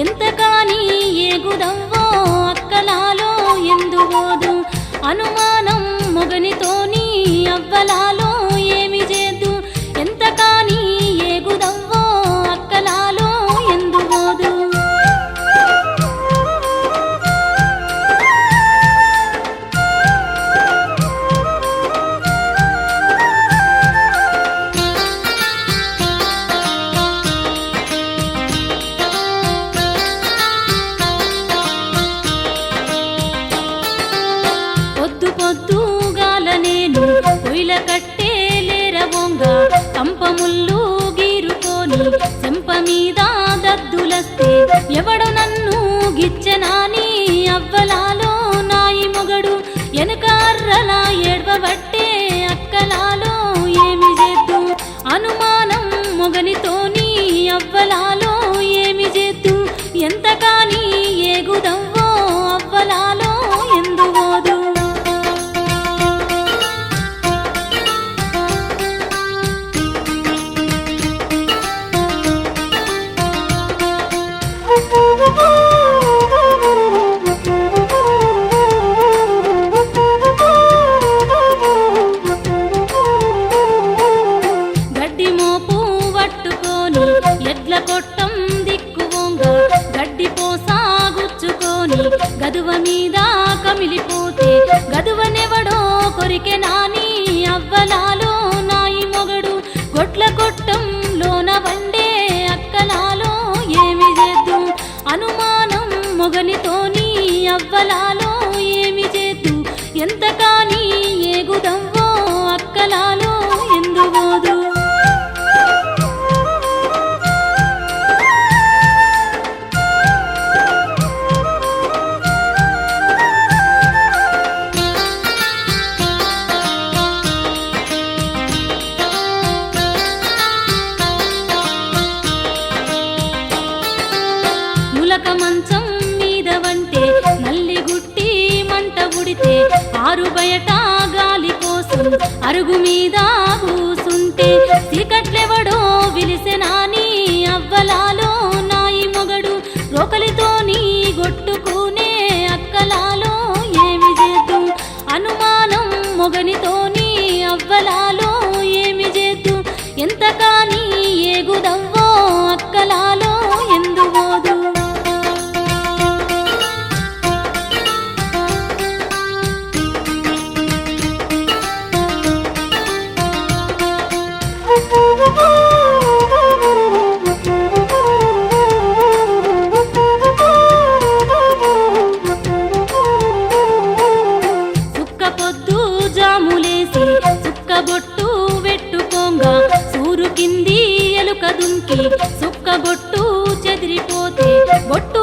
ఎంతకాని ఏగుదవ్వో అక్కలాలో ఎందువోదు అనుమానం మొగనితోని అవ్వలాలో ఏమి చేద్దు ఎంతకాని ఏగుదవ్వో అక్కలాలో ఎందువోదు పొద్దుగాల నేను పొయ్యిల కట్టేలేరవొంగ కంపముళ్ళు గీరుకొని చెంప మీద దద్దులస్తే ఎవడు నన్ను గిచ్చెనాని అవ్వలాలో నాయి మొగడు ఎనకార్రలా ఏడ్వబట్టే అక్కలాలో ఏమి చేద్దు అనుమానం మొగనితోని అవ్వలాలో ఏమి చేద్దు ఎంతకాని ఏగుదవ్వో అవ్వలాలో ఎందువోదు గడ్డి మోపు పట్టుకొని ఎడ్ల కొట్టం దిక్కువొంగ గడ్డి పోసాగుచ్చుకొని గదువ మీద కమిలిపోతే గదువనెవడో కొరికె నాని అవ్వలాలో నాయి మొగడు గొడ్ల కొట్టం లోన వండే అక్కలాలో ఏమి చేద్దు అనుమానం మొగనితోని అవ్వలాలో ఏమి చేద్దు ఎంతకాని ఏగుదవ్వో అక్కలాలో ఎందువోదు ములక మంచం మీద వంటే నల్లిగుట్టి మంట ఉడితే ఆరు బయట గాలి కోసం అరుగు మీద కూసుంటే చీకట్లెవడో విలిసెనాని అవ్వలాలో నాయి మొగడు రోకలితోని గొట్టుకునే అక్కలాలో ఏమి చేద్దు అనుమానం మొగనితోని అవ్వలాలో ఏమి చేద్దు ఎంతకాని ఏగుదవ్వో అక్కలాలో ఎందువోదు సుక్క పొద్దు జాములేసి సుక్క బొట్టు వెట్టుకోంగ సూరు కింది ఎలుక దుంకి సుక్క బొట్టు చెదిరిపోతే బొట్టు